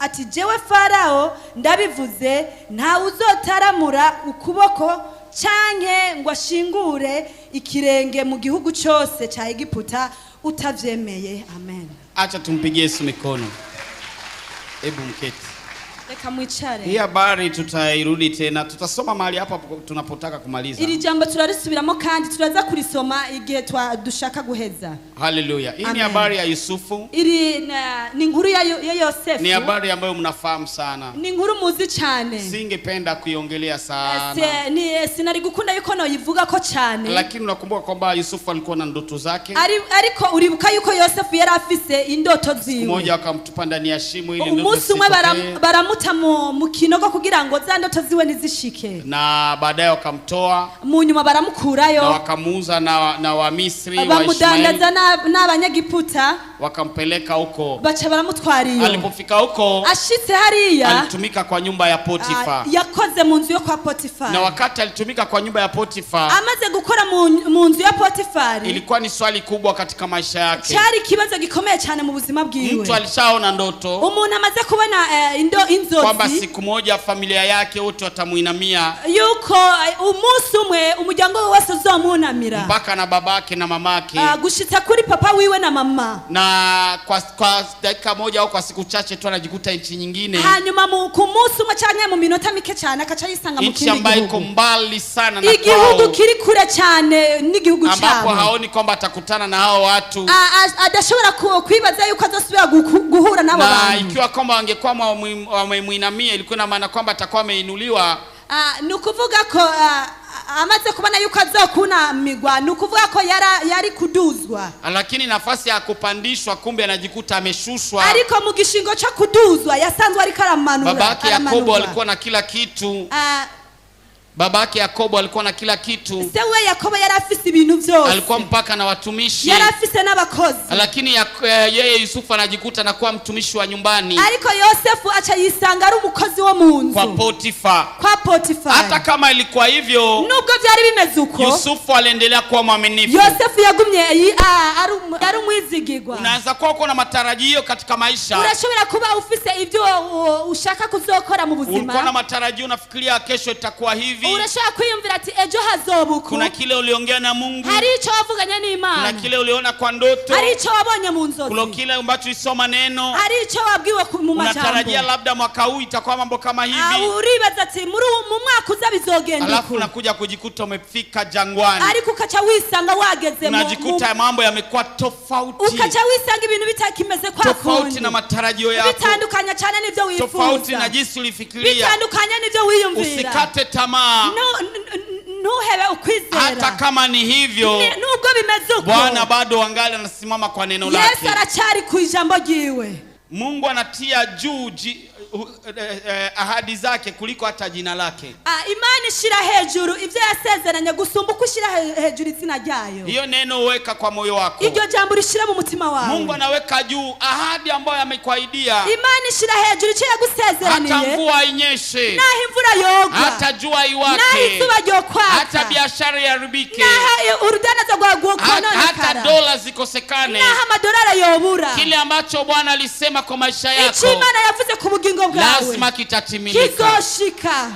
ati jewe Farao ndabivuze nta uzotaramura ukuboko canke ngo ashingure ikirenge mu gihugu cyose cha Egiputa utavyemeye. Amen. Acha tumpigie Yesu mikono. Hebu mketi. Reka mwicare. Hii habari tutairudi tena. Tutasoma mahali hapa tunapotaka kumaliza. Iri jambo turarisubiramo kandi turaza kurisoma igihe dushaka guheza. Haleluya. Hii ni habari ya Yusufu. Iri ni inkuru ya Yosefu. Ni habari ambayo mnafahamu sana. Ni inkuru muzi cyane. Singependa kuiongelea sana. Sinari gukunda yuko no yivuga ko cyane. Lakini unakumbuka kwamba Yusufu alikuwa na ndoto zake. Ariko uribuka yuko Yosefu yari afise indoto ziwe. Mmoja akamtupa ndani ya shimo ili ndoto zisitoke. Mu kinogo kugira ngo za ndoto ziwe nizishike. Na baadaye wakamtoa. Mu nyuma baramukurayo. Na wakamuuza na wa Misri wa bamudandaza n'abanyagiputa. Wakampeleka huko. Bacha baramutwariyo. Alipofika huko, ashitse hariya alitumika kwa nyumba ya Potifa. Yakoze mu nzu yo kwa Potifa. Na wakati alitumika kwa nyumba ya Potifa, amaze gukora mu nzu ya Potifa, ilikuwa ni swali kubwa katika maisha yake. Cyari kibazo gikomeye cyane mu buzima bwiwe. Mtu alishaona ndoto. Umuntu amaze kubona inzozi. Kwamba siku moja familia yake wote watamuinamia. Yuko umunsi umwe umuryango wose uzomunamira. Mpaka na babake na mamake. Gushitsa kuri papa wiwe na mama. Na kwa dakika moja au kwa siku chache tu anajikuta nchi nyingine. Hanyuma ku munsi umwe cyane mu minota mike cyane akaca yisanga mu kindi gihugu. Nchi ambayo iko mbali sana na kwao. Igihugu kiri kure cyane n'igihugu cyabo. Ambapo haoni kwamba atakutana na hao watu. Adashobora kwibaza yuko azosubira guhura nabo bantu. Na ikiwa kwamba wangekuwa wamemuinamia ilikuwa na maana kwamba atakuwa ameinuliwa. Nukuvuga ko amaze kubona yuko azokunamigwa nukuvuga ko yari kuduzwa. Lakini nafasi ya kupandishwa kumbe anajikuta ameshushwa. Ariko mu gishingo cyo kuduzwa yasanzwe ari karamanura. Babake Yakobo alikuwa na kila kitu. Babake Yakobo alikuwa na kila kitu. Sewe Yakobo yari afise ibintu byose. Alikuwa mpaka na watumishi. Yari afise n'abakozi. Lakini yeye Yusufu anajikuta na kuwa mtumishi wa nyumbani. Ariko Yosefu acha yisanga ari umukozi wo mu nzu. Kwa Potifa. Kwa Potifa. Hata kama ilikuwa hivyo, nubwo byari bimeze uko, Yusufu aliendelea kuwa mwaminifu. Yosefu yagumye ari umwizigirwa. Unaanza kuwa uko na matarajio katika maisha. Urashobora kuba ufise ibyo ushaka kuzokora mu buzima. Ulikuwa na matarajio unafikiria kesho itakuwa hivi. Urashaka kwiyumvira ati ejo hazobuku. Kuna kile uliongea na Mungu. Hari icyo wavuganye n'Imana. Kuna kile uliona kwa ndoto. Hari icyo wabonye mu nzozi. Kuna kile ambacho ulisoma neno. Hari icyo wabwiwe mu majambo. Unatarajia labda mwaka huu itakuwa mambo kama hivi. Uribaza ati mu mwaka uza bizogenda. Alafu unakuja kujikuta umefika jangwani. Ariko ukaca wisanga wageze mu. Unajikuta mambo yamekuwa tofauti. Ukaca wisanga ibintu bitakimeze kwa kundi. Tofauti na matarajio yako. Bitandukanya cyane n'ibyo wifuza. Tofauti na jinsi ulifikiria. Bitandukanya n'ibyo wiyumvira. Usikate tamaa. Nuhebe ukwizera. Hata kama ni hivyo, nubwo bimeze uko, Bwana bado angali anasimama kwa neno lake. Yesu aracyari ku ijambo ryiwe. Mungu anatia juu ahadi zake kuliko hata jina lake. Imani shira hejuru ivyo yasezeranye gusumba kushira hejuru izina ryayo. Hiyo neno uweka kwa moyo wako. Iryo jambo rishira mu mutima wawe. Mungu anaweka juu ahadi ambayo amekuahidia. Imani shira hejuru icyo yagusezeraniye. Hata mvua inyeshe. Naho imvura yogwa. Hata jua iwake. Naho izuba ryokwaka. Hata biashara yaribike. Naho urudanaza rwagwononekara. Hata dola zikosekane. Naho amadolari yobura. Kile ambacho Bwana alisema kwa maisha yako. Icyo Imana yavuze ku bugingo bwawe. Lazima kitatimilika. Kizoshika.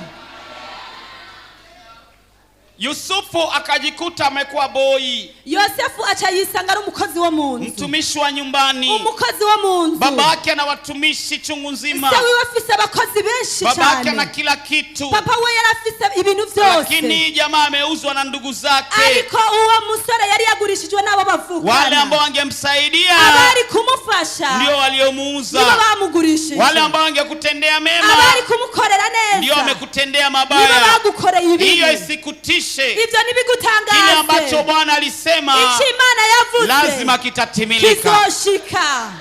Yusufu akajikuta amekuwa boy. Yosefu acha yisanga ari umukozi wo mu nzu. Mtumishi wa nyumbani. Umukozi wo mu nzu. Babake na watumishi chungu nzima. Sewe wafise abakozi benshi cyane. Babake na kila kitu. Papa we yari afise ibintu byose. Lakini jamaa ameuzwa na ndugu zake. Ariko uwo musore yari yagurishijwe nabo bavukana. Wale ambao wangemsaidia. Abari kumufasha. Ndio waliomuuza. Ndio bamugurishije. Wale ambao wangekutendea mema. Abari kumukorera neza. Ndio wamekutendea mabaya. Ndio bagukoreye ibibi. Hiyo isikutishe. Ivyo nibigutangaze. Kile ambacho Bwana alisema. Ichi Imana yavuze. Lazima kitatimilika. Kizoshika.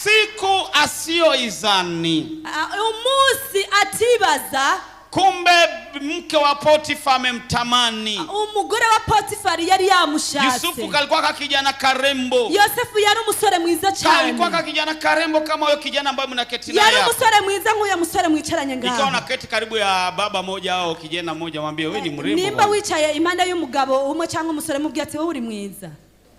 Siku asiyoizani. Umusi atibaza. Kumbe mke wa Potifa amemtamani. Umugore wa Potifa yari yamushatse. Yusufu kalikuwa kijana karembo. Yosefu yari umusore mwiza cyane. Alikuwa kijana karembo kama huyo kijana ambaye mnaketi naye. Yari umusore mwiza nk'uyo musore mwicaranye ngaho. Ikawa naketi karibu ya baba moja au kijana mmoja mwambie wewe ni mrembo. Nimba wicaye imanda y'umugabo umwe cyangwa umusore mubwiye ati wowe uri mwiza.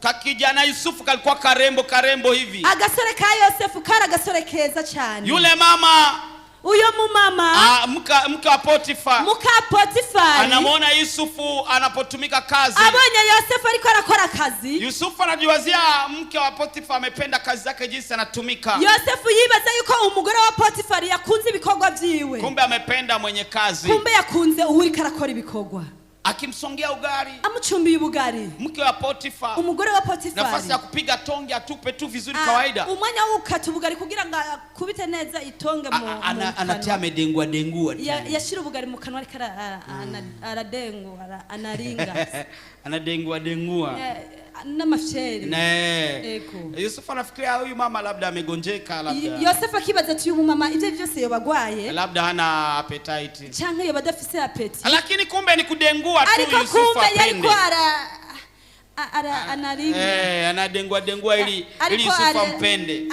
Kakijana Yusufu kalikuwa karembo hivi. Agasore ka Yosefu kari agasore keza cyane. Yule mama, uyo mumama, mke wa Potifa, anamwona Yusufu anapotumika kazi. Abonye Yosefu ariko arakora kazi. Yusufu anajiwazia mke wa Potifa amependa kazi zake jinsi anatumika. Yosefu yibaza yuko umugore wa Potifa yakunze ibikorwa vyiwe. Kumbe amependa mwenye kazi. Kumbe yakunze uwuriko arakora ibikorwa. Akimsongea ugari, amuchumbi ubugari. Mke wa Potifa, umugore wa Potifa, nafasi ya kupiga tonge atupe tu vizuri kawaida. Umwanya ukata ubugari kugira ngo kubite neza itonge mu anatia amedengua yashira ubugari mu kanwa ariko aradengwa anaringa anadengua n'amafyeri. Eko Yusufu anafikiria huyu mama labda amegonjeka, labda Yosefu akibaza ati uyu mama ivyo byose yobagwaye, labda hana appetite canke yobadafise appetite. Lakini kumbe ni kudengua tu Yusufu apende. Anadengua ili Yusufu ampende.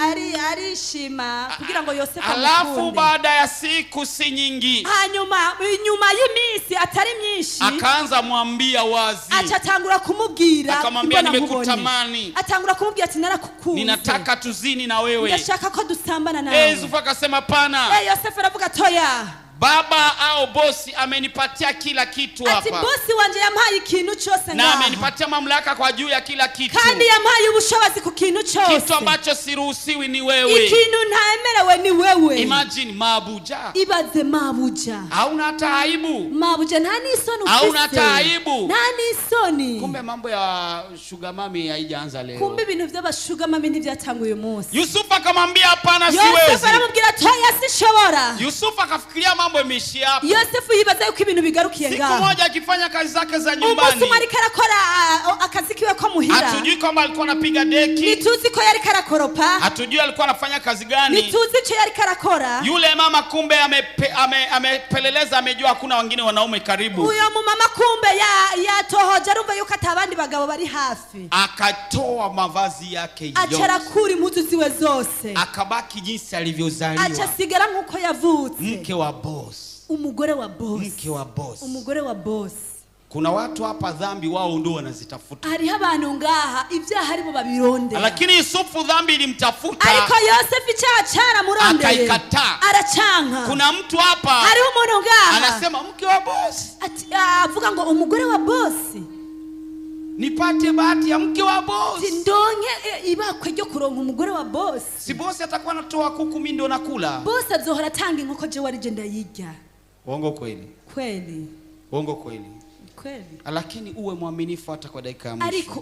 Arishima kugira ngo Yosefu amukunde. Alafu baada ya siku si nyingi, nyuma y'imisi atari myinshi, akaanza mwambia wazi. Achatangura kumubwira, akamwambia nimekutamani. Atangura kumubwira ati narakukunze, ninataka tuzini na wewe, ndashaka ko dusambana nawe. Yusufu akasema pana. Yosefu aravuga toya, baba au bosi amenipatia kila kitu hapa. Ati bosi wanje yampaye ikintu cyose na amenipatia mamlaka kwa juu ya kila kitu. Kandi yampaye ubushobozi ku kintu cyose. Kitu ambacho siruhusiwi ni wewe. Ikintu ntaemerewe ni wewe. Imagine mabuja. Ibaze mabuja. Hauna hata aibu. Mabuja nani isoni ufise. Hauna hata aibu. Nani isoni. Kumbe mambo ya sugar mami haijaanza leo. Kumbe ibintu by'aba sugar mami ntibyatanguye umunsi. Yusufu akamwambia hapana, siwezi. Yosefu aramubwira toya sishobora. Yusufu akafikiria mambo imeshi hapo. Yosefu yibaza yuko ibintu bigarukiye ngaho. Siku moja akifanya kazi zake za nyumbani. Umunsi mwari karakora akazi kiwe ko muhira. Hatujui kama alikuwa anapiga deki. Nituzi ko yari karakoropa. Hatujui alikuwa anafanya kazi gani. Nituzi cho yari karakora. Yule mama kumbe amepeleleza, amejua hakuna wengine wanaume karibu. Uyo mama kumbe yatohoja rumva yuko atabandi bagabo bari hafi. Akatoa mavazi yake yote. Acharakuri impuzu ziwe zose. Akabaki jinsi alivyozaliwa. Achasigara nkuko yavutse. Mke wa boss. Umugore wa boss. Mke wa boss. Umugore wa boss. Kuna watu hapa dhambi wao ndio wanazitafuta. Hari abantu ngaha ibyaha aribo babironde. Lakini Yusufu dhambi ilimtafuta. Ariko Yosefu icyaha murondeye. Akaikataa. Aracyanka. Kuna mtu hapa. Hari umuntu ngaha. Anasema mke wa boss. Avuga ngo umugore wa boss. Nipate bahati ya mke wa boss. Ndonke ibakwe ryo kuronka umugore wa boss. Si boss atakuwa anatoa kuku mimi ndo nakula. Boss azohora tanga inkoko je wari je ndayirya. Uongo kweli? Kweli. Uongo kweli? Kweli. Lakini uwe mwaminifu hata kwa dakika ya mwisho. Ariko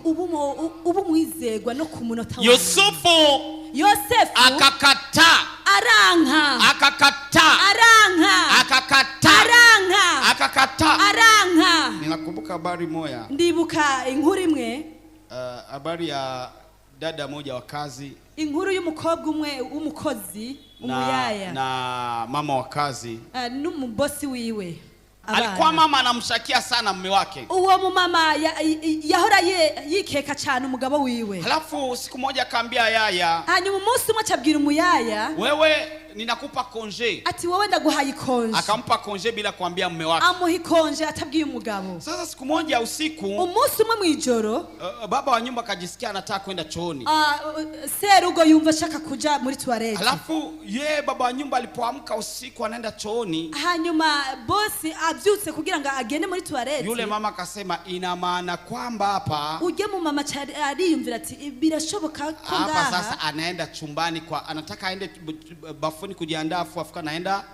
ubu mwizegwa no ku munota wa. Yosefu akakataa. Aranka. Akakataa. Aranka. Akakataa. Aranka. Akakataa. Aranka. Ninakumbuka habari moja. Ndibuka inkuru imwe. Habari ya dada moja wa kazi. Inkuru y'umukobwa umwe w'umukozi umuyaya. Na mama wa kazi. N'umubosi wiwe. Alikuwa mama anamshakia sana mume wake. Uwo mama yahora yikeka cyane umugabo wiwe. Halafu siku moja akaambia yaya. Hanyuma umunsi umwe acabwira umuyaya. Wewe ninakupa konje. Ati wowe ndaguhaye konje. Akampa konje bila kuambia mume wake. Amuhi konje atabwiye umugabo. Sasa siku moja usiku. Umunsi umwe mwijoro. Baba wa nyumba akajisikia anataka kwenda chooni. Serugo yumva shaka kuja muri toilette. Halafu baba wa nyumba alipoamka usiku anaenda chooni. Hanyuma bosi abyutse kugira ngo agende muri toilette. Yule mama akasema ina maana kwamba hapa. Uje mu mama ariyumvira ati birashoboka ko ngaha. Hapa sasa anaenda chumbani anataka aende bafuni kujiandaa afuka naenda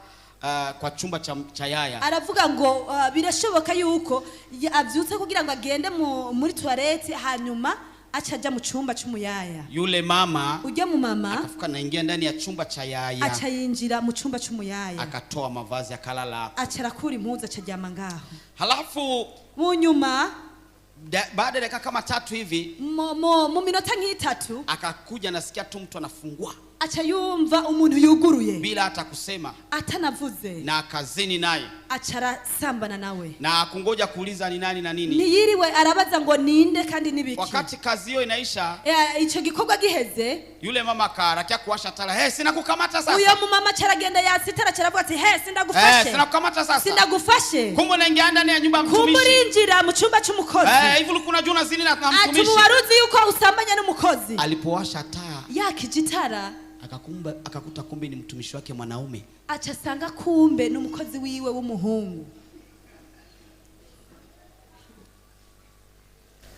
kwa chumba cha yaya. Aravuga ngo birashoboka yuko abyutse kugira ngo agende muri toilette hanyuma achaja mu chumba cy'umuyaya. Yule mama uje mu mama akafuka naingia ndani ya chumba cha yaya. Achayinjira mu chumba cy'umuyaya. Akatoa mavazi akalala. Acharakura impuzu acajyama ngaho. Halafu mu nyuma baada ya dakika kama 3 hivi mu minota nk'itatu akakuja nasikia tu mtu anafungua. acha yumva umuntu yuguruye bila hata kusema, atanavuze, na kazini naye achara sambana nawe, na kungoja kuuliza ni nani na nini. Niyiriwe arabaza ngo ninde kandi nibiki. Wakati kazi hiyo inaisha, ico gikorwa giheze, yule mama karakia kuwasha tala. Sina kukamata sasa. Uyo mumama caragenda yasitara caravuga ati sindagufashe. Sina kukamata sasa. Sindagufashe. Kumbe naingia ndani ya nyumba ya mtumishi. Kumburinjira mu cyumba cy'umukozi. Hivi kuna juna zini na mtumishi. Ati waruzi yuko usambanya n'umukozi. Alipowasha taa yakijitara, akakuta kumbe ni mtumishi wake mwanaume. Acha sanga kumbe n'umukozi wiwe w'umuhungu.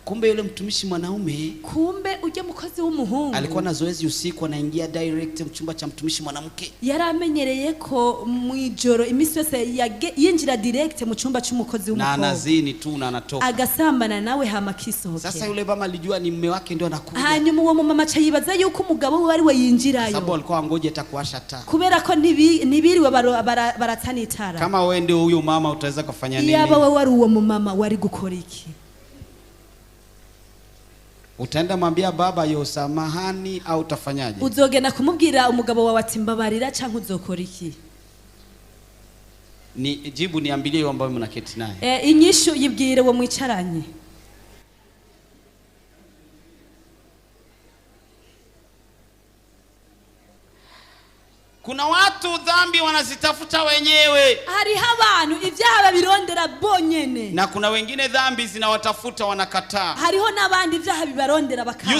Kumbe yule mtumishi mwanaume, kumbe uje mukozi w'umuhungu alikuwa na zoezi usiku, anaingia direct mchumba cha mtumishi mwanamke. Yaramenyereye ko mwijoro imisi yose yinjira direct mu cyumba cy'umukozi w'umukobwa, na anazini tu na anatoka, agasambana nawe hama kisohoke. Sasa yule mama alijua ni mume wake ndio anakuja. Hanyuma uwo mama chayibaza yuko umugabo we ari we yinjirayo, sababu alikuwa angoje atakuwasha taa, kubera ko nibiriwe baratana itara. Kama wewe ndio huyo mama utaweza kufanya nini? Yaba wewe wari uwo mama wari gukora iki? Utaenda mwambia baba yo samahani au utafanyaje? Uzogenda kumubwira umugabo wawe ati mbabarira cyangwa uzokora iki? Ni jibu niambilie yeye ambaye mnaketi naye. Inyishu yibwire wo mwicaranye. Kuna watu dhambi wanazitafuta wenyewe. Hariho abantu ibyaha babirondera bonyene. Na kuna wengine dhambi zinawatafuta wanakataa. Hariho nabandi ibyaha bibarondera bakanga.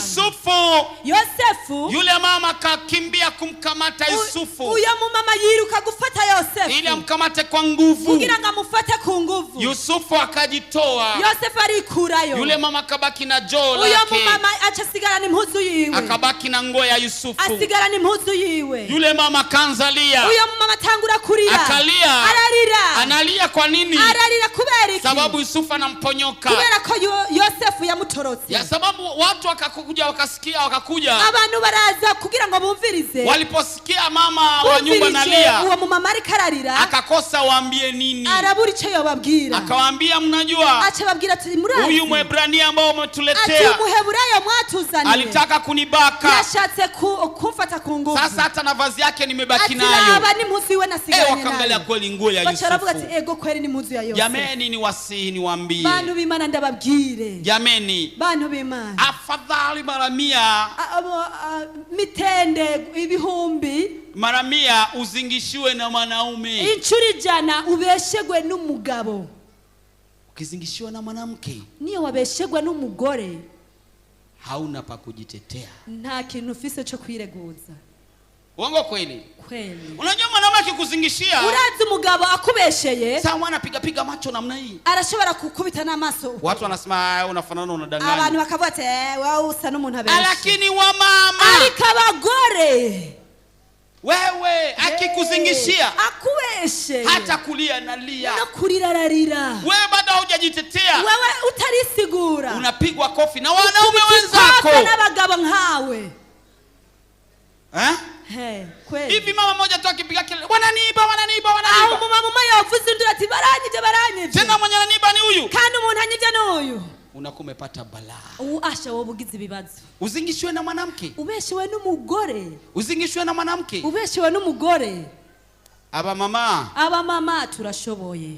Yosefu, yule mama kakimbia kumkamata Yusufu. Uyo mama yiruka gufata Yosefu ili amkamate kwa nguvu, kugira ngo amufate ku nguvu. Yusufu akajitoa. Yosefu arikurayo. Yule mama kabaki na joo lake. Uyo mama achasigara ni mpuzu yiwe. Akabaki na nguo ya Yusufu. Asigara ni mpuzu yiwe. Yule mama kanzalia. Uyo mama tangura kurira. Akalia. Ararira. Analia kwa nini? Ararira kubera iki? Sababu Yusufu anamponyoka. Kubera ko Yosefu yamutorotse. Ya sababu watu wakakuja wakakuja. Abantu baraza kugira ngo bumvirize. Waliposikia mama wa nyumba analia, uwo mama ari kararira, akakosa waambie nini. Arabura icyo yobabwira. Akawaambia mnajua, acha babwira ati murazi, huyu Mwebrania ambao umetuletea, ati Muheburayo mwatuzaniye, alitaka kunibaka. Yashatse kumfata ku nguvu. Sasa hata na vazi yake nimebaki nayo. Ati ni mpuzu iwe nasiganye nayo. Wakaangalia kweli nguo ya Yusufu. Bacharavuga ati ego kweli ni mpuzu ya Yosefu. Jameni ni wasihi niwaambie. Bantu b'Imana ndababwire. Jameni. Bantu b'Imana. Afadhali mara 100. Mitende ibihumbi. Mara 100 uzingishiwe na mwanaume. Inchuri jana ubeshegwe n'umugabo. Ukizingishiwa na mwanamke, niyo wabeshegwa n'umugore, hauna pa kujitetea. Nta kintu ufise cyo kwireguza. Uongo kweli? Kweli. Unajua mwanaume akikuzingishia, urazi umugabo akubesheye, sawa mwana piga macho namna hii, arashobora kukubita n'amaso. Watu wanasema unafanana unadanganya. Abantu bakavuga ati wewe usa n'umuntu abeshe. Lakini wa mama, ariko abagore, wewe akikuzingishia akubeshe, hata kulia nalia, na kurira ararira, wewe bado hujajitetea, wewe utarisigura, unapigwa kofi na wanaume wenzako n'abagabo nkawe. Kweli. Hivi mama moja tu akipiga kelele, wananiiba. Aho mama yavuze ndura ati baranyije. Tena mwenye ananiiba ni huyu. Kandi umuntu anyije n'uyu. Unakuwa umepata balaa. Uasha wobugize ibibazo. Uzingishwe na mwanamke. Ubeshiwe n'umugore. Uzingishwe na mwanamke. Ubeshiwe n'umugore. Aba mama turashoboye.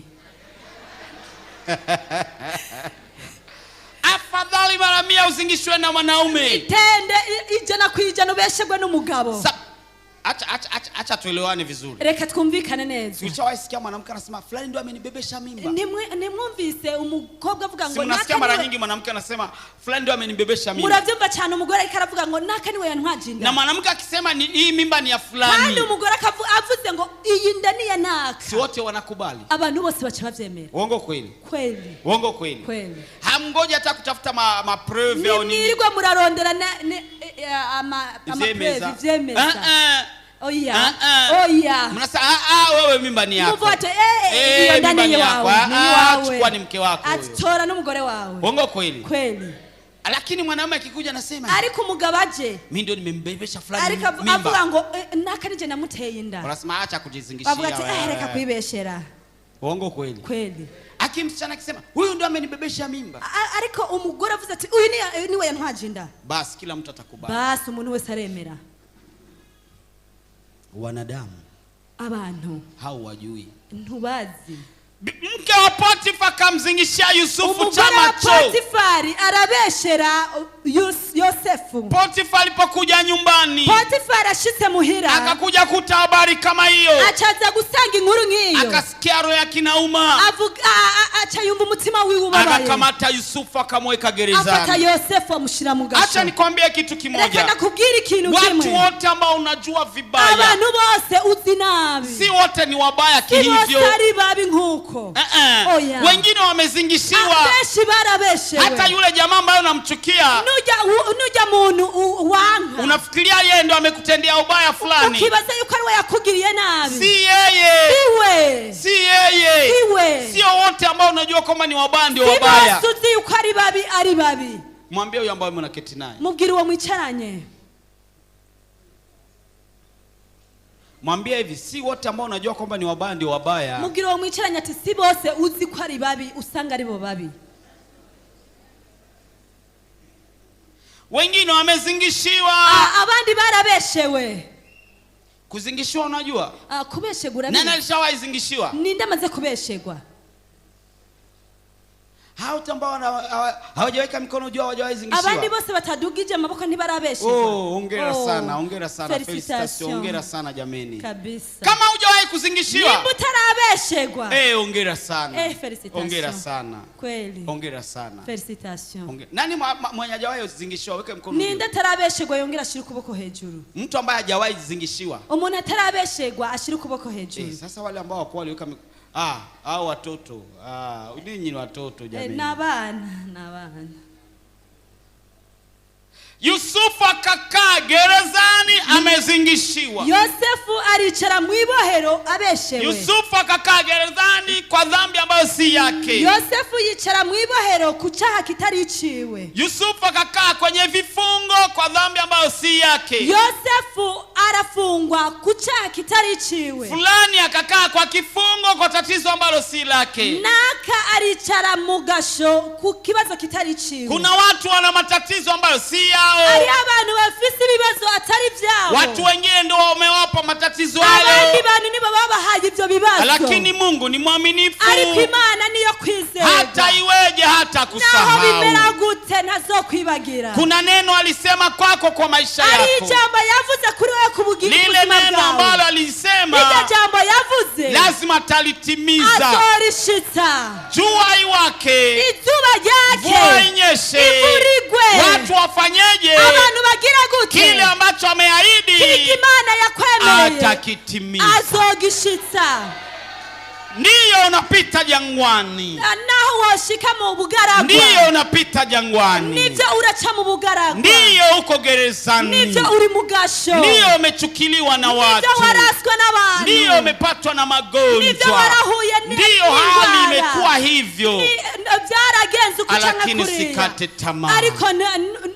Afadhali mara 100 uzingishwe na mwanaume. Itende ijana kwijana ubeshegwe n'umugabo. Acha tuelewane vizuri. Reka twumvikane neza. Ulichawasikia mwanamke anasema fulani ndio amenibebesha mimba? Nimwumvise umukobwa avuga ngo naka mara nyingi mwanamke anasema fulani ndio amenibebesha mimba. Muravyumva cyane umugore ikaravuga ngo naka niwe yantwajinda. Na mwanamke akisema hii mimba ni ya fulani. Kandi umugore avuze ngo iyi nda ni ya naka. Si wote wanakubali. Abantu bose bacha bavyemera. Uongo kweli? Kweli. Uongo kweli? Kweli. Hamngoje hata kutafuta ma preuve au nini. Nirirwa murarondera ama preuve vyemeza. Oya. Mnasa wewe mimba ni yako. Muvote iyo ndani yawe. Chukua ni mke wako huyo. Atora n'umugore wawe. Uongo kweli? Kweli. Lakini mwanamume akikuja anasema, ariko umugabo aje, mimi ndio nimembebesha fulani mimba. Ariko avuga ngo naka nije namuteye inda. Unasema acha kujizingishia. Avuga ati reka kuibeshera. Uongo kweli? Kweli. Akimsichana akisema huyu ndio amenibebesha mimba. Ariko umugore avuze ati uyu niwe yantwajinda. Basi kila mtu atakubali. Ariko umuntu wese aremera. Uongo kweli? Kweli. Akimsichana akisema huyu ndio amenibebesha mimba. Ariko umugore avuze ati uyu niwe yantwajinda. Basi kila mtu atakubali. Basi kila mtu atakubali. wanadamu abantu hawajui. ntubazi. Mke wa Potifa akamzingishia Yusufu chama Umugore wa Potifari arabeshera Yosefu. Potifa alipokuja nyumbani, Potifari ashitse muhira, akakuja kuta habari kama hiyo, achaza gusanga inkuru nk'iyo, akasikia roho yake inauma, avuga acha yumva umutima wiwe ubabaye, akakamata Yusufu akamweka gerezani, afata Yosefu amushira mu gasho. Acha nikwambie kitu kimoja, reka nakubwira ikintu kimwe, watu wote ambao unajua vibaya, abantu bose uzi nabi, si wote ni wabaya kihivyo, si ari babi nkuko. Wengine wamezingishiwa, abeshi barabeshewe. hata yule jamaa ambaye unamchukia, nuja muntu wanga, unafikiria yeye ndo amekutendea ubaya fulani, ukibaza yuko ari we yakugiriye nabi. si yeye, si yeye, sio wote ambao unajua kwamba ni wabaya ndio wabaya. Suzi yuko ari babi, ari babi. Mwambie huyo ambaye mnaketi naye, mubwire uwo mwicaranye, mwambie hivi, si wote ambao unajua kwamba ni wabaya ndio wabaya. mubwire uwo mwicaranye ati si bose uzi ko ari babi usanga ari bo babi. Wengine wamezingishiwa, abandi barabeshewe. Kuzingishiwa unajua? Kubeshegura. Nani alishawahi zingishiwa? Ninde amaze kubeshegwa? Hao ambao hawajaweka mikono juu hawajawahi zingishiwa. Abandi bose batadugije amaboko ntibarabeshegwa. Hongera sana, hongera sana, felicitation, hongera sana jameni. Kabisa. Kama hujawahi kuzingishiwa, nimba utarabeshegwa, hongera sana. Felicitation. Hongera sana. Kweli. Hongera sana. Felicitation. Nani mwenye hajawahi kuzingishiwa weke mkono juu. Ninde atarabeshegwa yongera ashira ukuboko hejuru. Mtu ambaye hajawahi kuzingishiwa. Umuntu atarabeshegwa ashira ukuboko hejuru. Sasa wale ambao wako waliweka hao watoto, ninyi ni watoto jamani. Nabana. Yusufu akakaa gerezani amezingishiwa. Yosefu alichara mwibohero abeshewe. Yusufu akakaa gerezani kwa dhambi ambayo si yake. Yosefu yichara mwibohero kuchaha kitari iciwe. Yusufu akakaa kwenye vifungo kwa dhambi ambayo si yake. Yosefu arafungwa kuchaha kitari iciwe. Fulani akakaa kwa kifungo kwa tatizo ambalo si lake. Naka alichara mugasho kukibazo kitari iciwe. Kuna watu wana matatizo ambayo si yao. Ari abantu bafise ibibazo atari vyao. Watu wengine ndio wamewapa matatizo hayo. Abandi bantu nibo babahaye ivyo bibazo. Lakini Mungu ni mwaminifu. Ariko Imana niyo kwizera. Hata iweje hata kusahau. Naho bimera gute ntazokwibagira. Kuna neno alisema kwako kwa maisha yako. Ari jambo yavuze kuri wewe kubugira ubuzima bwawe. Lile neno ambalo alisema. Ile jambo yavuze. Lazima talitimiza. Azorishitsa. Jua iwake. Izuba ryake. Mvua inyeshe. Ivurigwe. Watu wafanyeje? Abantu bagira gute. Kile ambacho ameahidi. Kile Imana yakwemereye. Atakitimiza. Azogishitsa. Ndiyo unapita jangwani. Naho washika mu bugaragwa. Ndiyo unapita jangwani. Nivyo uracha mu bugaragwa. Ndiyo uko gerezani. Nivyo uri mugasho. Ndiyo umechukiliwa na watu. Nivyo waraswa n'abantu. Ndiyo umepatwa na magonjwa. Nivyo warahuye ndiyo hali imekuwa hivyo. Byaragenze ukucanga kuriya. Lakini sikate tamaa. Ariko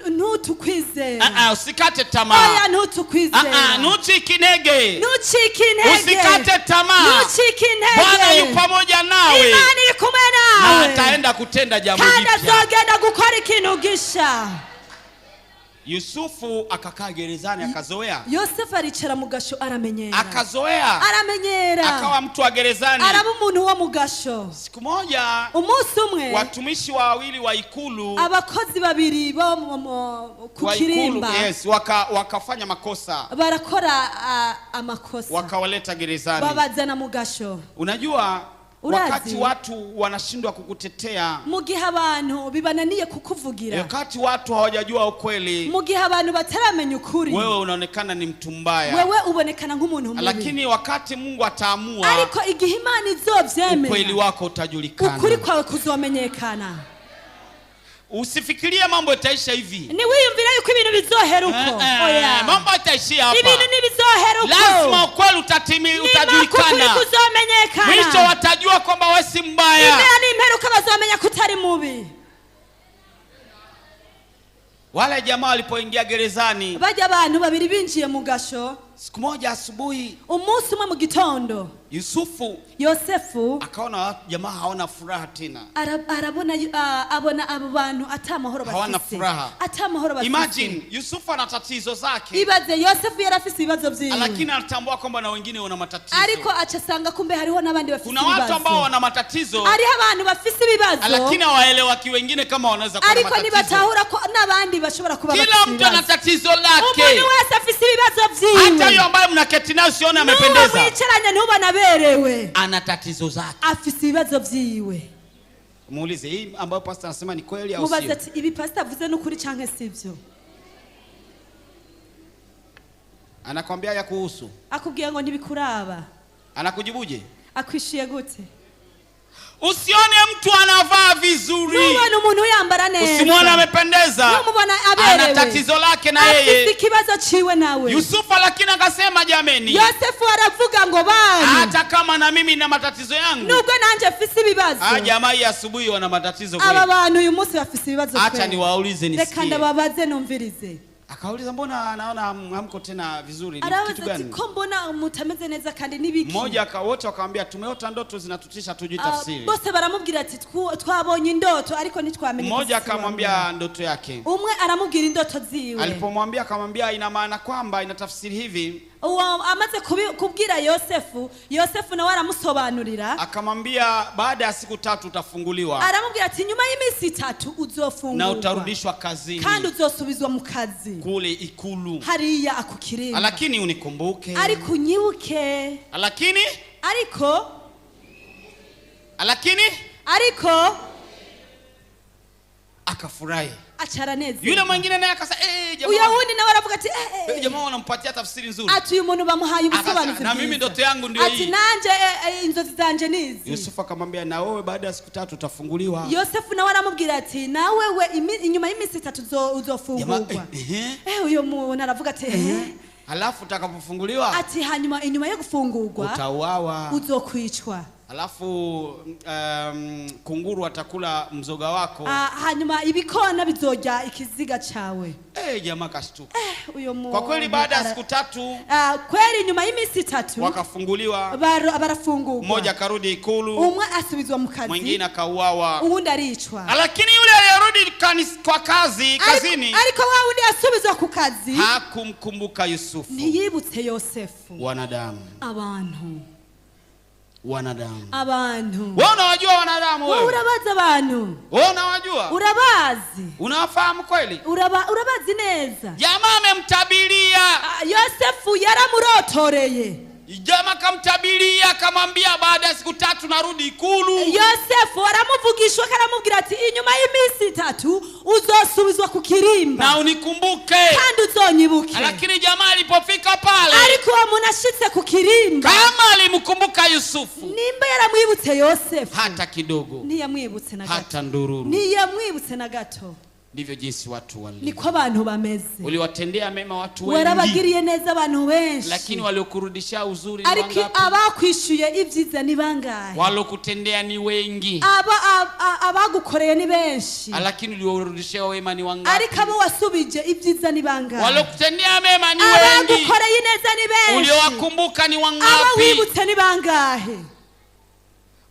ntutukwize. Usikate tamaa. Oya ntutukwize. Ntucike intege. Ntucike intege. Usikate tamaa. Ntucike intege. Bwana yu pamoja nawe. Imana iri kumwe nawe. Na ataenda kutenda jambo jipya. Kandi azogenda gukora ikintu gisha. Yusufu akakaa gerezani akazoea. Yosefu alichara mugasho aramenyera. Akazoea. Aramenyera. Akawa mtu wa gerezani. Araba umuntu wo mugasho. Siku moja umunsi umwe watumishi wawili wa ikulu, abakozi babiri bo ku kirimba, yes, wakafanya makosa. Barakora amakosa. Wakawaleta gerezani. Babazana mugasho. Unajua wakati watu wanashindwa kukutetea, mugihe abantu bibananiye kukuvugira, wakati watu hawajajua ukweli, mugihe abantu bataramenya ukuri, wewe unaonekana ni mtu mbaya. Wewe ubonekana nk'umuntu mubi. Lakini wakati Mungu ataamua, ariko igihe Imana izovyemera, ukweli wako utajulikana. Ukuri kwawe kuzomenyekana. Usifikirie mambo yataisha hivi. Ni wiyumvira yuko ibintu bizohera uko. Oya. Mambo yataishia hapa. Ibintu nibizohera uko. Lazima ukweli utajulikana. Ukuri kuzomenyekana. Mwisho watajua kwamba wewe si mbaya. Imana imperuka bazomenya kutari mubi. Wale jamaa walipoingia gerezani, bajya abantu babiri binjiye mu gasho. siku moja asubuhi umunsi umwe mu gitondo Yusufu Yosefu akaona jamaa hawana furaha tena. Arabona abona abo bantu atamahoro bafise. Hawana furaha. Atamahoro bafise. Imagine Yusufu ana tatizo zake. Ibaze Yosefu yarafise ibibazo vyiwe. Lakini anatambua kwamba na wengine wana matatizo. Ariko acasanga kumbe hariho nabandi bafise ibibazo. Kuna watu ambao wana matatizo. Ariho abantu bafise ibibazo. Lakini hawaelewa wengine kama wanaweza kuwa na matatizo. Ariko nibatahura ko nabandi bashobora kuba bafise. Kila mtu ana tatizo lake. Umuntu wese afise ibibazo vyiwe. Hata yule ambaye mnaketi naye usione amependeza. Mwicaranye ntubona berewe. Ana tatizo zake. Afise ibibazo vyiwe. Muulize hii ambayo pastor anasema ni kweli au sio? Mubaze ati ibi pastor avuze n'ukuri canke sivyo? Anakwambia ya kuhusu. Akubwiye ngo ntibikuraba. Anakujibuje? Akwishiye gute? Usione mtu anavaa vizuri. Nubona umuntu yambara neza. Usimwone amependeza. Numubona aberewe. Ana tatizo lake na yeye. Afise kibazo ciwe nawe. Yusufu lakini akasema jameni. Yosefu aravuga ngo bana. Hata kama na mimi na matatizo yangu. Nubwo nanje afise ibibazo. Jamaa hii asubuhi wana matatizo kweli. Aba bantu uyu munsi bafise ibibazo kweli. Acha niwaulize nisikie. Reka ndababaze numvirize. Akauliza mbona anaona hamko tena vizuri, ni kitu gani? Ko mbona mutameze neza kandi nibiki? Mmoja wote wakamwambia tumeota ndoto zinatutisha tujui tafsiri. Bose baramubwira ati twabonye indoto ariko ntitwamenye. Mmoja akamwambia ndoto yake. Umwe aramubwira indoto ziwe. Alipomwambia akamwambia ina maana kwamba inatafsiri hivi. Amaze kubwira Yosefu nawe aramusobanurira. Akamwambia baada ya siku 3 utafunguliwa. Aramubwira ati nyuma y'iminsi 3 uzofungurwa. Na utarudishwa kazini. Kandi uzosubizwa mu kazi. Kule ikulu. Hariya akukirimba. Lakini unikumbuke. Ariko unyibuke. Ariko akafurahi. Acharaneze. Yule mwingine naye akasema jamaa. Uyahudi nawe aravuga ati jamaa wanampatia tafsiri nzuri. Ati uyu muntu bamuhaye ubusobanuzi. Na mimi ndoto yangu ndio hii. Ati nanje inzozi zanje nizi. Yusufu akamwambia na wewe baada ya siku 3 utafunguliwa. Yosefu nawe aramubwira ati na wewe inyuma y'iminsi 3 uzofungurwa. Uyu muntu aravuga ati alafu utakapofunguliwa ati hanyuma inyuma yo gufungurwa utauawa, uzokwicwa. Alafu kunguru atakula mzoga wako. Hanyuma ibikona bizojya ikiziga cawe. Jamaa kashtuka. Kwa kweli baada ya siku 3 kweli nyuma y'iminsi 3 wakafunguliwa. Barafungurwa. Mmoja karudi ikulu. Umwe asubizwa mu kazi. Mwingine akauawa. Uwundi aricwa. Lakini yule aliyerudi kwa kazini. Ariko wa wundi asubizwa ku kazi. Hakumkumbuka Yusufu. Niyibutse Yosefu. Wanadamu. Abantu. Wewe unawajua wanadamu wewe? Urabaza abantu. Wewe unawajua? Urabazi. Unawafahamu kweli? Urabazi neza. Jamaa amemtabiria. Yosefu yaramurotoreye. Jamaa kamtabiria akamwambia baada ya siku 3 narudi ikulu. Yosefu aramuvugishwa karamubwira ati inyuma y'iminsi 3 uzosubizwa ku kirimba. Na unikumbuke. Kandi uzonyibuke. Lakini jamaa alipofika pale. Ariko munashitse ku kirimba. Kama alimkumbuka Yusufu. Nimba yaramwibutse Yosefu. Hata kidogo. Ntiyamwibutse na gato. Hata ndururu. Ntiyamwibutse na gato. Ndivyo jinsi watu walivyo. Niko abantu bameze. Uliwatendea mema watu wengi. Warabagiriye neza abantu benshi. Lakini waliokurudishia uzuri ni wangapi? Ariko abakwishuye ibyiza ni bangahe? Walokutendea ni wengi. Abagukoreye ni benshi. Lakini uliorudishia wema ni wangapi? Ariko abo wasubije ibyiza ni bangahe? Walokutendea mema ni wengi. Abagukoreye neza ni benshi. Uliowakumbuka ni wangapi? Abawibutse ni bangahe?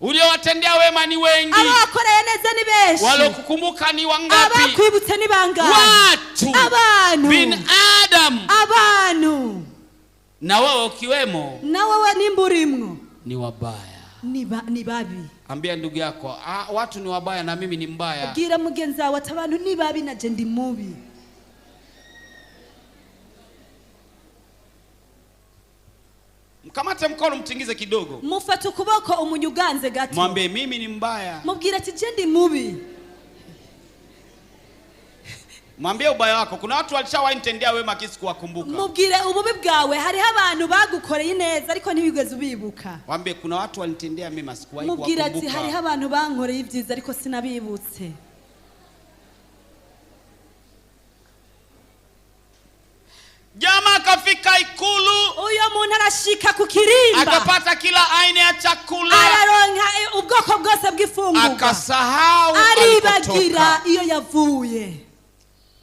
Uliowatendea wema ni wengi. Abakoreye neza ni benshi. Walokukumbuka ni wangapi? Abakwibutse ni bangahe? Watu. Abantu. Bin Adam. Abantu. Na wewe ukiwemo. Na wewe nimburimwo. Ni wabaya. Ni babi. Ambia ndugu yako, watu ni wabaya na mimi ni mbaya. Gira mugenzi wawe ati abantu ni babi na je ndi mubi. Mkamate mkono mtingize kidogo. Mufate ukuboko umunyuganze gato. Mwambie mimi ni mbaya. Mubwira ati je ndi mubi. Mwambie ubaya wako. Kuna watu walishawahi nitendea wema kisi kuwakumbuka. Mubwire ububi bwawe hari abantu bagukoreye neza ariko ntibigeze ubibuka. Mwambie kuna watu walinitendea mema sikuwahi kuwakumbuka. Mubwire ati hari abantu bankoreye ibyiza ariko sinabibutse. Jamaa kafika ikulu. Uyo muntu arashika ku kirimba. Akapata kila aina ya chakula. Araronka ubwoko bwose bw'ifungurwa. Akasahau aribagira iyo yavuye.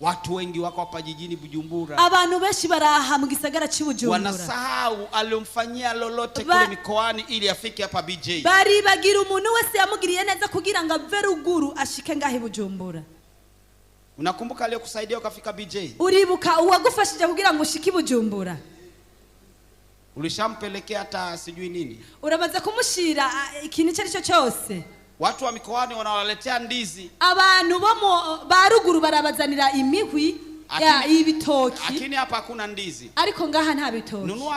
Watu wengi wako hapa jijini Bujumbura, abantu benshi baraha mu gisagara cy'Ubujumbura, wanasahau aliyomfanyia lolote kule mikoani ili afike hapa BJ. Bari bagira umuntu wese yamugiriye neza kugira ngo ave ruguru ashike ngahe Bujumbura. Unakumbuka aliyokusaidia ukafika BJ? Uribuka uwagufashije kugira ngo ushike Bujumbura? Ulishampelekea hata sijui nini? Urabaza kumushira ikintu cyari cyose. Watu wa mikoani wanawaletea ndizi, abantu bo baruguru barabazanira imihwi ya ibitoki, lakini hapa hakuna ndizi. Ariko ngaha nta bitoki. Nunua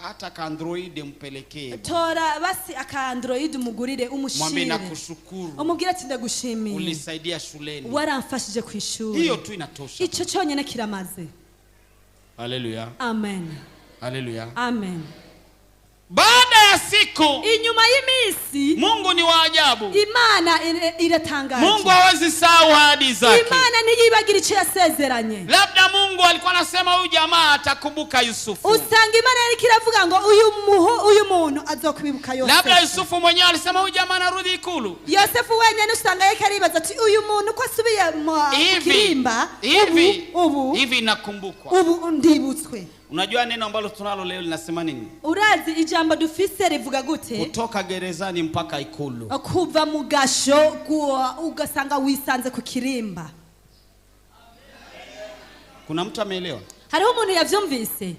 hata ka Android mpelekee. Tora basi aka Android umugurire umushire. Mwambie nakushukuru. Umubwira ati ndagushimiye. Ulisaidia shuleni. Waramfashije ku ishuri. Hiyo tu inatosha. Ico cyonyene kiramaze. Haleluya. Amen. Haleluya. Amen. Baada ya siku, inyuma y'imisi, Mungu ni wa ajabu. Imana iratangaje. Mungu hawezi sahau ahadi zake. Imana ntiyibagira icyo yasezeranye. Labda Mungu alikuwa anasema huyu jamaa atakumbuka Yusufu. Usanga Imana yari kiravuga ngo uyu muntu azokwibuka Yosefu. Labda Yusufu mwenyewe alisema huyu jamaa anarudi ikulu. Yosefu wenyine usanga yake aribaza ati uyu muntu ko asubiye mu kirimba hivi nakumbukwa. Ubu ndibutswe. Unajua neno ambalo tunalo leo linasema nini? Urazi ijambo dufise rivuga gute? Kutoka gerezani mpaka ikulu. Kuva mu gasho ugasanga wisanze ku kirimba. Kuna mtu ameelewa? Hariho umuntu yavyumvise?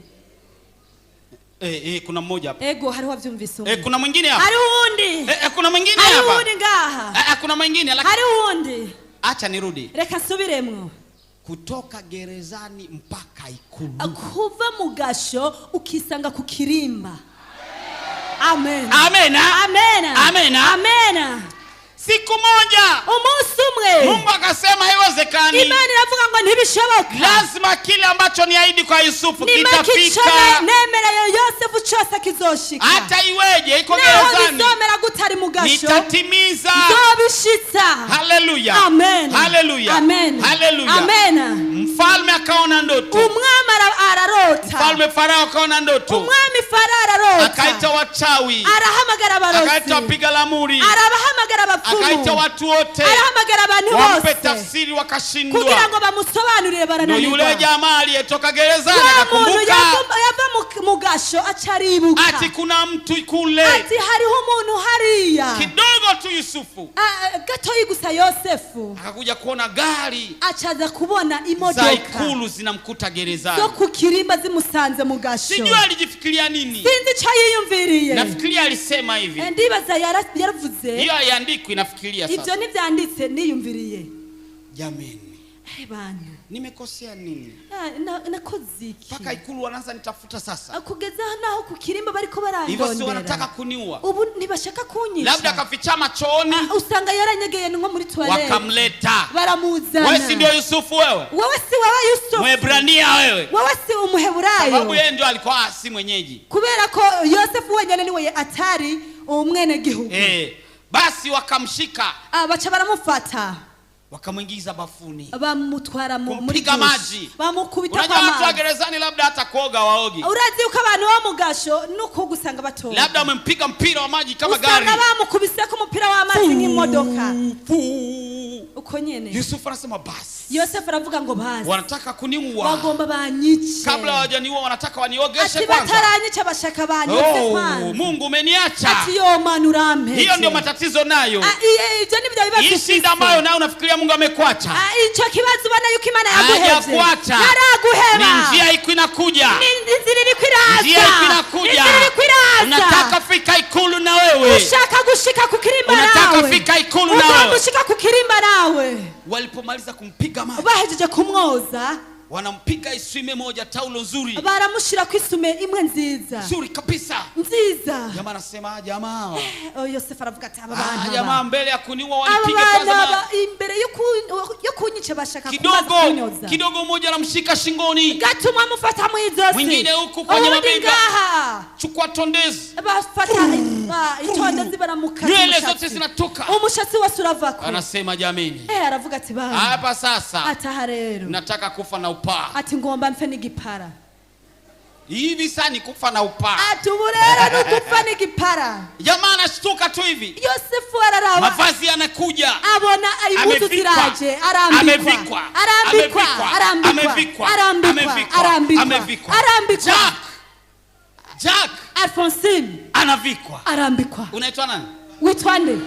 Kuna mmoja hapa. Ego hariho avyumvise. Kuna mwingine hapa. Hariho undi. Kuna mwingine hapa. Hariho undi ngaha. Kuna mwingine lakini. Hariho undi. Acha nirudi. Reka subiremwo. Kutoka gerezani mpaka ikulu. Kuva mu gasho ukisanga ku kirimba. Amen. Amen. Amen. Amen. Amen. Siku moja umunsi umwe Mungu akasema haiwezekani. Imana iravuga ngo ntibishoboka. Lazima kile ambacho ni ahidi kwa Yusufu kitafika. Nemera Yosefu cyose kizoshika. Hata iweje iko gerezani. Nizomera gutari mu gasho. Nitatimiza. Zobishitsa. Haleluya. Amen. Haleluya. Amen. Haleluya. Amen. Mfalme akaona ndoto. Umwami ararota. Mfalme Farao akaona ndoto. Umwami Farao ararota. Akaita wachawi. Arahamagara abarozi. Akaita wapiga lamuri. Arabahamagara abapfumu. Akaita watu wote. Arahamagara abantu bose. Wampe tafsiri wakashindwa. Kugira ngo bamusobanurire barananirwa. Yule jamaa aliyetoka gerezani akakumbuka. Yava mu gasho acaribuka. Ati kuna mtu kule. Ati hariho umuntu hariya. Kidogo tu Yusufu. Gatoyi gusa Yosefu. Akakuja kuona gari. Achaza kubona imodoka. Za ikulu zinamkuta gerezani. So kukirimba zimusanze mu gasho. Sijui alijifikiria nini. Sinzi cha yiyumviriye. Nafikiria alisema hivi. Ndibaza yaravuze. Hiyo yandikwa inafikiria sasa. Ibyo nivyanditse niyumviriye. Jameni. Bana. Nimekosea nini? Nakoziki. Paka ikulu wanaanza nitafuta sasa. Kugeza naho kukirimba bariko barandondera. Hivyo si wanataka kuniua. Ubu nibashaka kunyisha. Labda akafichama chooni. Usanga yaranyegeye nko muri toilet. Wakamleta. Baramuzana. Wewe si ndio Yusufu wewe? Wewe si wewe Yusufu. Mwebrania wewe. Wewe si Umuheburayo. Sababu yeye ndio alikuwa si mwenyeji. Kubera ko Yosefu wenyene niwe atari umwene gihugu. Basi wakamshika. Bacha baramufata. Wakamwingiza bafuni. Bamutwara muri maji. Bamukubita kwa maji. Unajua watu wa gerezani labda hata kuoga waogi. Urazi uko abantu bo mu gasho nuko gusanga batoga. Labda wamempiga mpira wa maji kama gari. Usanga bamukubise ko mpira wa maji nk'imodoka. Uko nyene. Yusufu anasema basi. Yosefu aravuga ngo basi. Wanataka kuniua. Wagomba banyice. Kabla hawajaniua wanataka waniogeshe kwanza. Ati bataranyice bashaka banyice kwanza. Mungu umeniacha. Ati yo manura mpeke. Hiyo ndio matatizo nayo. Ibyo ni byo bibazo. Hii shida ambayo nayo unafikiria Mungu amekuacha. Icho kibazo bana yuko Imana yaguheze. Hajakuacha. Yaraguheba. Ni njia iko inakuja. Inzira iri kwiraza. Njia iko inakuja. Unataka fika ikulu na wewe. Ushaka gushika ku kirimba nawe. Unataka fika ikulu na wewe. Unataka ku kirimba nawe. Walipomaliza kumpiga maji. Bahejeje kumwoza. Wanampiga isume moja taulo nzuri. Baramushira ku isume imwe nziza. Nzuri kabisa. Nziza. Jamaa anasema jamaa. Yosefu aravuga ati aba bana. Jamaa mbele ya kuniua wanipiga kwanza. Aba imbere yo kunyice bashaka kunyoza. Kidogo moja anamshika shingoni. Gatuma mufata mwizosi. Mwingine huku kwenye mabega. Chukua tondezi. Bafata itondezi baramukata. Nywele zote zinatoka. Umushatsi wasuravako. Anasema jameni. Aravuga ati bana. Hapa sasa. Ataha rero. Nataka kufa na upaa. Ati ngomba mfe n'igipara. hivi sasa ni kufa na upaa. ati ubu rero ni ugupfa n'igipara. Jamaa anashtuka tu hivi, Yosefu araraba, mavazi yanakuja, abona impuzu ziraje, arambikwa. Jack Alphonsine anavikwa. arambikwa. Unaitwa nani? Witwa nde?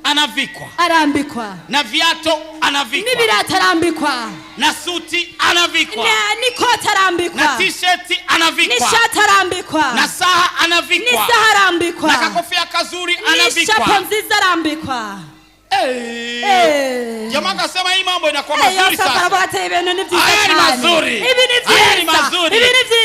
Anavikwa. Arambikwa. Na viato anavikwa. N'ibirato arambikwa. Na suti anavikwa. N'ikoti arambikwa. Na t-shirt anavikwa. N'ishati arambikwa. Na saha anavikwa. N'isaha arambikwa. Na kakofia kazuri anavikwa. N'ishapo nziza arambikwa. Jamaa akasema hii mambo inakuwa mazuri sasa. Haya ni mazuri. Haya ni mazuri.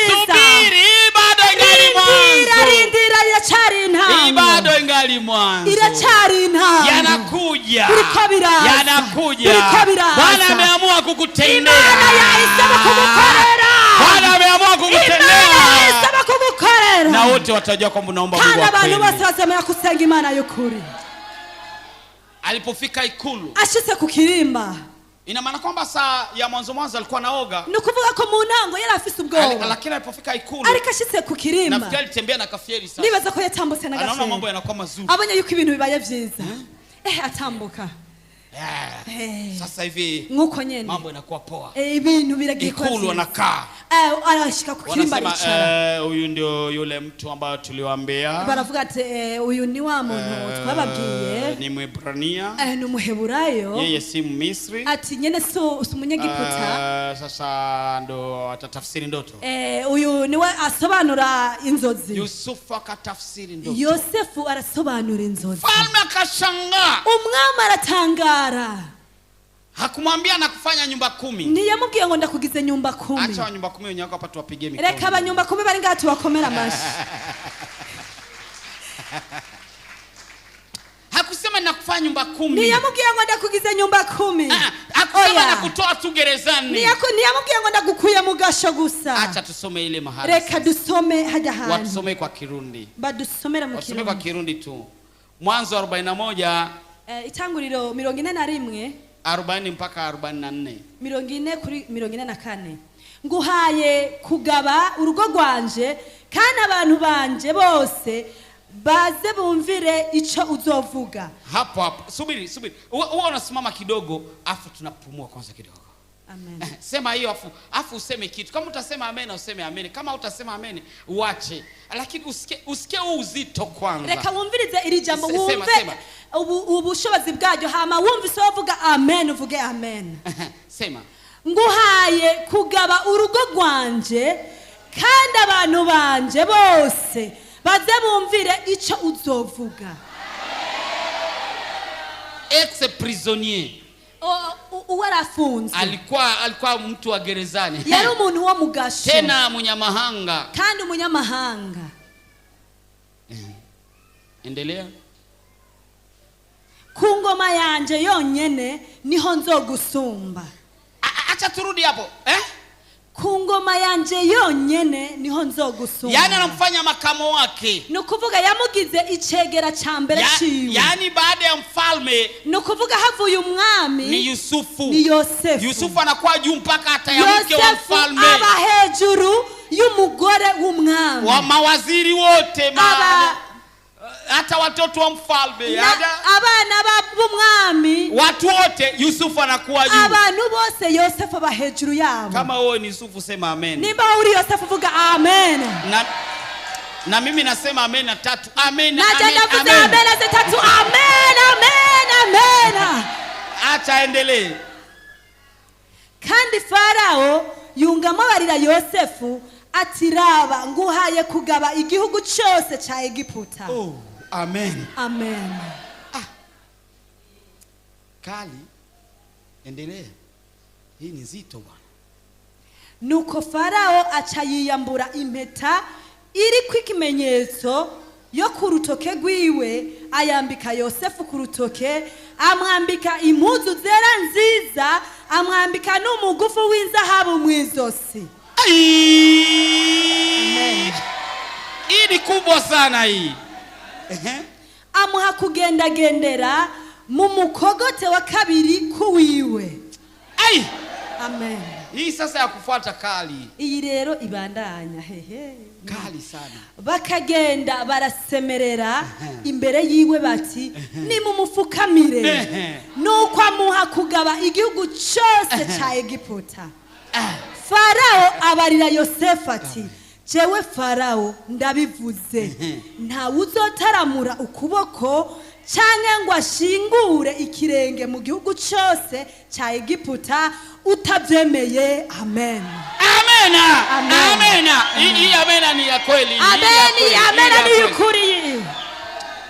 Subiri, bado ingali mwanzo. Rindira irachari intango. Bado ingali mwanzo. Irachari intango. Yanakuja. Biriko biraza. Yanakuja. Biriko biraza. Bwana ameamua kukutendea. Imana yahisemo kugukorera. Bwana ameamua kukutendea. Imana yahisemo kugukorera. Na wote watajua kwamba unaomba Mungu kweli. Kandi abantu bose basemera kusenga Imana y'ukuri. Alipofika ikulu, ashitse ku kirimba, ina maana kwamba saa ya mwanzo alikuwa naoga. Nukuvuga ko mu ntango yari afise ubwoba. Lakini alipofika ikulu, ariko ashitse ku kirimba, nafikiri alitembea na kafieri sasa. Nibaza ko yatambutse na gaferi. Anaona mambo yanakuwa mazuri. Abonye yuko ibintu bibaye vyiza. Atambuka. Sasa hivi nguko nyene mambo yanakuwa poa. Ibintu biragiye kwa ikulu anakaa. Arashika ku kirimba lichara. Huyu ndio yule mtu ambaye tuliwaambia. Baravuga ati uyu ni wa muntu twababwiye. Ni Mwebrania. Ni Muheburayo. Yeye si Misri. Ati nyene so umunyegiputa. Sasa ndo atatafsiri ndoto. Uyu niwe asobanura inzozi. Yusufu akatafsiri ndoto. Yosefu arasobanura inzozi. Mfalme akashangaa. Umwami aratangara. Hakumwambia na kufanya nyumba 10. Niyamubwiye ngo ndakugize nyumba 10. Acha nyumba 10 wenyewe hapa tuwapige mikono. Reka aba nyumba 10 bari ngati wakomera amashi. Hakusema na kufanya nyumba 10. Niyamubwiye ngo ndakugize nyumba 10. Hakusema na kutoa tu gerezani. Niyamubwiye ngo ndagukuye mu gasho gusa. Acha tusome ile mahali. Reka dusome haja handi. Watusome kwa Kirundi. Badusomera mu Kirundi. Wasome kwa Kirundi tu. Mwanzo 41 itanguriro 41 40 mpaka 44. 40 kuri 44. Nguhaye kugaba urugo rwanje kandi abantu banje bose baze bumvire ico uzovuga. Hapo subiri. Wewe unasimama kidogo afu tunapumua kwanza kidogo. Amen. Sema hiyo afu useme kitu. Kama utasema amen useme amen. Kama utasema amen uache. Lakini usikie uzito kwanza. Reka wumvirize iri jambo wumve ubushobozi bwaryo hama wumvise wavuga amen uvuge amen. Sema. Nguhaye kugaba urugo rwanje kandi abantu banje bose baze bumvire ico uzovuga. Ex-prisonnier. Uwarafunze. Alikuwa mtu wa gerezani. Yari umuntu wo mugasho. Tena munyamahanga. Kandi umunyamahanga. Endelea. Ku ngoma yanje yonyene niho nzogusumba. Acha turudi hapo. Ku ngoma yanje yonyene niho nzogusumba. Yani anamfanya makamo wake. Nukuvuga yamugize icegera cambere ciwe. Yani baada ya mfalme nukuvuga havuye umwami ni Yusufu. Ni Yosefu. Yusufu anakuwa juu mpaka hata ya mke wa mfalme. Yosefu aba hejuru y'umugore w'umwami. Wa mawaziri wote hata watoto wa mfalme. Abana b'umwami. Watu wote Yusufu anakuwa juu. Abantu bose Yosefu aba hejuru yabo. Kama wewe ni Yusufu sema amen. Nimba uri Yosefu vuga amen. Na mimi nasema amen na 3. Amen. Amen za 3. Amen. Acha endelee. Kandi Farao yungamo barira Yosefu atiraba nguhaye kugaba igihugu cyose cha Egiputa. Amen. Kali endelea. Hii ni nzito bwana. Nuko Farao aca yiyambura impeta iri kwikimenyetso yo ku rutoke rwiwe ayambika Yosefu ku rutoke, amwambika impuzu zera nziza, amwambika n'umugufu w'inzahabu mu izosi. Hii ni kubwa sana hii. Amuha kugendagendera mu mukogote wa kabiri kuwiwe. Amen. Hii sasa ya kufuata kali. Iyi rero ibandanya hehe. Kali sana. Bakagenda barasemerera imbere yiwe bati ni mumufukamire. Nuko amuha kugaba igihugu cyose ca Egiputa. Farao abarira Yosefu ati jewe Farao ndabivuze nta uzotaramura ukuboko canke ngo ashingure ikirenge mu gihugu cyose ca Egiputa utavyemeye. Amen. Amena. Amena. Hii amena ni ya kweli. Amena ni ukuri.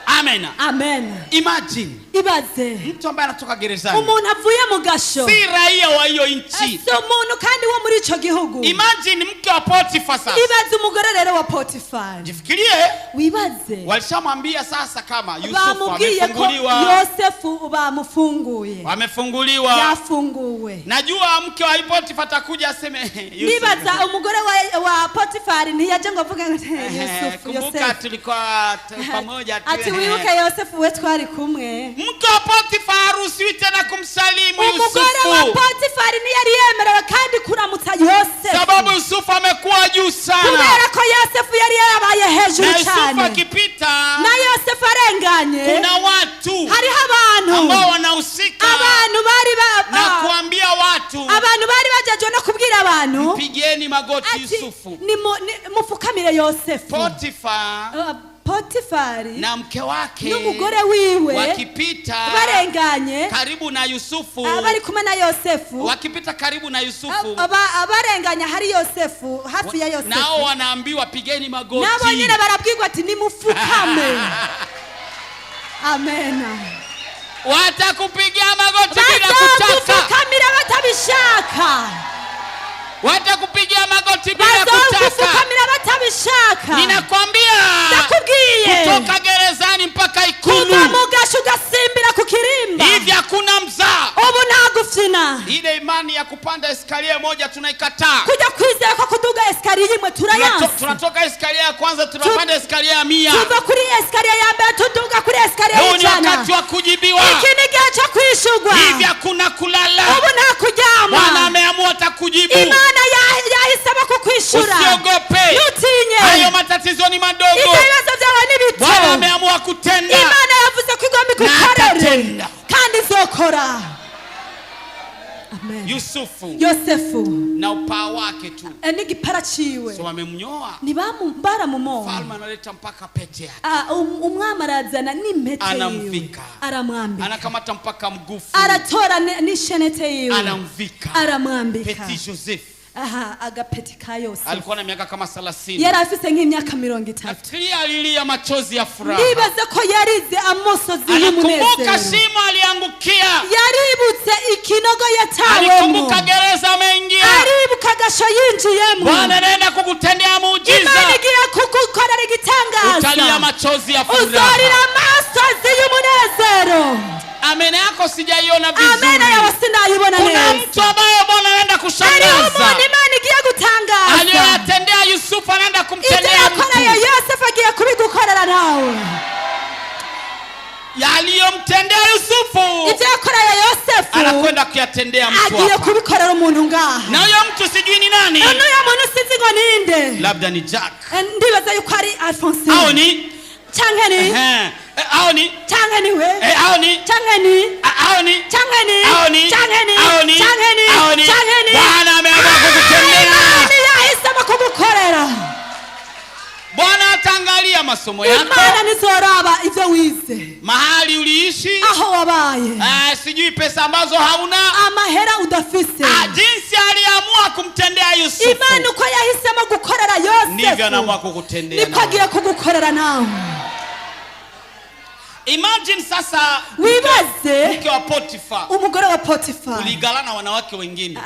Amena. Amen. Imagine. Ibaze. Mtu ambaye anatoka gerezani. Umuntu avuye mu gasho. Si raia wa hiyo nchi. So umuntu kandi wo muri ico gihugu. Imagine mke wa Potifa sasa. Ibaze umugore rero wa Potifa. Jifikirie. Wibaze. Walishamwambia sasa kama Yusufu amefunguliwa. Yosefu bamufunguye. Wamefunguliwa. Yafunguwe. Najua mke wa Potifa atakuja aseme Yusufu. Nibaza umugore wa Potifa ntiyaje ngo avuge Yusufu. Kumbuka tulikuwa pamoja tu. Ati wibuke Yosefu we twari kumwe. Mke wa Potifa haruhusiwi tena kumsalimu Yusufu. Umugore wa Potifa ntiyari yemerewe kandi kuramutsa Yosefu. Sababu Yusufu amekuwa juu sana. Kubera ko Yosefu yari yabaye hejuru cyane. Na Yusufu akipita. Na Yosefu arenganye. Kuna watu. Hariho abantu. Ambao wanahusika. Abantu bari na kuambia watu. Abantu bari bajajwe no kubwira abantu. Pigeni magoti Yusufu. Ni mufukamire Yosefu. Potifari na mke wake n'umugore wiwe wakipita barenganye karibu na Yusufu, bari kumwe na Yosefu, wakipita karibu na Yusufu, barenganya hari Yosefu, hafi ya Yosefu, nao wanaambiwa pigeni magoti, nabo nyine barabwirwa ati nimufukame. Amen. Watakupigia magoti bila kutaka, watakufukamira batabishaka, watakupigia magoti bila kutaka, watakufukamira batabishaka. Ninakwambia, nakubwiye, kutoka gerezani mpaka ikulu, kuva mu gasho gasimbira ku kirimba, hivi hakuna mzaa. Ubu ntagufina. Ile imani ya kupanda eskaliye moja tunaikataa. Kuja kwizera ko kuduga eskaliye imwe turayanse. Tunatoka eskaliye ya kwanza tunapanda eskaliye ya 100. Tuva kuri eskaliye ya mbere tuduga kuri eskaliye ya 100. Ni wakati wa kujibiwa. Iki ni gihe cyo kwishurwa. Hivi hakuna kulala. Ubu nta kuryama. Bwana ameamua atakujibu. Imana yahisema kukwishura. Usiogope. Nutinye. Hayo matatizo ni madogo. Ibibazo byawe ni bito. Bwana ameamua kutenda. Imana yavuze ko igomba kugukorera kandi izokora. Amen. Yosefu na upaa wake tu n'igipara ciwe, so wamemnyoa, baramumoa. Falme analeta mpaka pete yake, umwami arazana n'impete yiwe, anamvika, aramwambika, anakamata mpaka mgufu, aratora n'ishenete yiwe, anamvika, aramwambika. Petit Joseph. Agapeti ka Yosefu alikuwa na miaka kama 30. yari afise nk'imyaka 30. Nafikiri alilia machozi ya furaha. Nibaze ko yarize amosozi y'umunezero. Anakumbuka shimo aliangukia. Yaributse ikinogo yatawemo. Alikumbuka gereza ameingia. Aribuka gasho yinjiyemo. Bwana anaenda kukutendea muujiza. Imana igiye kugukorera igitangaza. Utalia machozi ya furaha. Uzorira amasozi y'umunezero. Amena yako sijaiona vizuri. Amena yawe sinayibona neza. Kuna mtu ambaye Bwana anaenda kushangaza. Imana igiye gutangaza. Aliyotendea Yusufu anaenda kumtendea mtu. Itakorera Yosefu agiye kubigukorera nawe. Yaliyomtendea Yusufu, itakorera Yosefu, anakwenda kuyatendea mtu hapa. Agiye kubikorera umuntu ngaha. Na huyo mtu sijui ni nani. Uyo muntu sinzi ngo ninde. Labda ni Jack. Ndibaza yuko ari Alphonse. Au ni Changeni. Aoni. Changeni we. Aoni. Changeni. Aoni. Changeni. Aoni. Changeni. Aoni. Changeni. Aoni. Changeni. Bwana ameamua kukutendea. Yahisemo kugukorera. Bwana ataangalia masomo yako. Imana nizoraba ivyo wize. Mahali uliishi. Aho wabaye. Sijui pesa ambazo hauna. Amahera udafise. Jinsi aliamua kumtendea Yusufu. Imana uko yahisemo gukorera Yosefu. Ndivyo anaamua kukutendea. Niko agiye kugukorera nawe. Imagine sasa wibaze mke wa Potifa, umugore wa Potifa kuligala na wanawake wengine,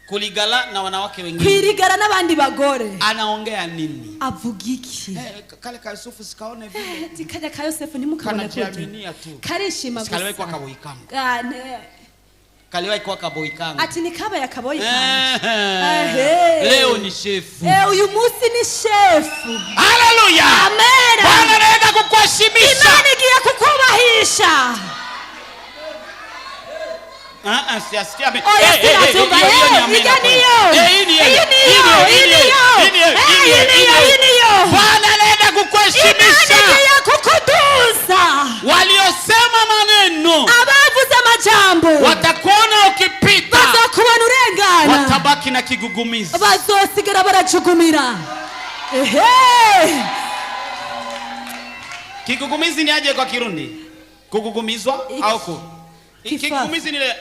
kuligala na wanawake wengine, kwirigara n'abandi bagore. Anaongea nini? Avuga iki? Kale ka Yusufu sikaone vile. Tikanya ka Yosefu nimukabone tu. Karishima gusa. Kaliwahi kwa kaboikanga. Kaliwahi kwa kaboikanga. Ati ni kaba ya kaboikanga. Leo ni shefu. Uyu munsi ni shefu. Haleluya. Amen. Bwana anaenda kukuheshimisha. Imani igiye kukubahisha. Siasikia amen. Oya sinatunga. Bwana anaenda kukuheshimisha. Imani kukuduza. Waliosema maneno, abavuze amajambo, watakuona ukipita, bazokubona urengana, watabaki na kigugumizi, bazosigara barajugumira. Kigugumizi ni aje kwa Kirundi? Kugugumizwa au ku? Kigugumizi ni ile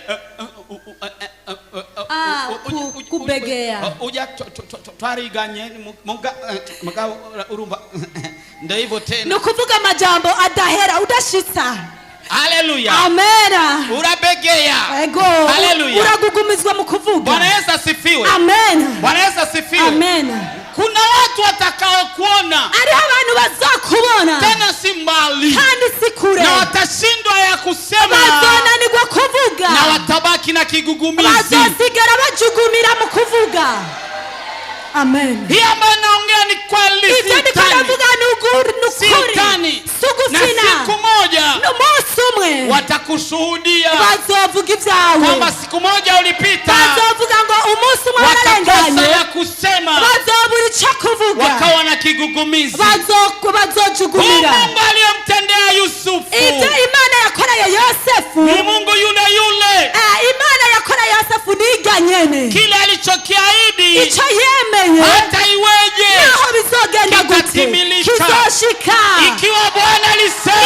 kubegea. Uja twariganye muga urumba. Ndio hivyo tena. Nukuvuga amajambo adahera udashitsa. Haleluya. Amen. Urabegea. Ego. Haleluya. Uragugumizwa mu kuvuga. Bwana Yesu asifiwe. Amen. Bwana Yesu asifiwe. Amen. Kuna watu watakao kuona, ari abantu bazakubona tena si mbali kandi si kure, na watashindwa ya kusema, bazonanirwa kuvuga, na watabaki na kigugumizi, bazosigara bajugumira mu kuvuga. Amen. Hii ambayo naongea ni kweli, sitani. Na siku moja watakushuhudia kwamba siku moja ulipita, watakosa ya kusema, wakawa na kigugumizi. Mungu aliyemtendea Yusufu ni Mungu yule yule. Kile alichokiahidi hata iweje kitatimilika. Ikiwa Bwana alisema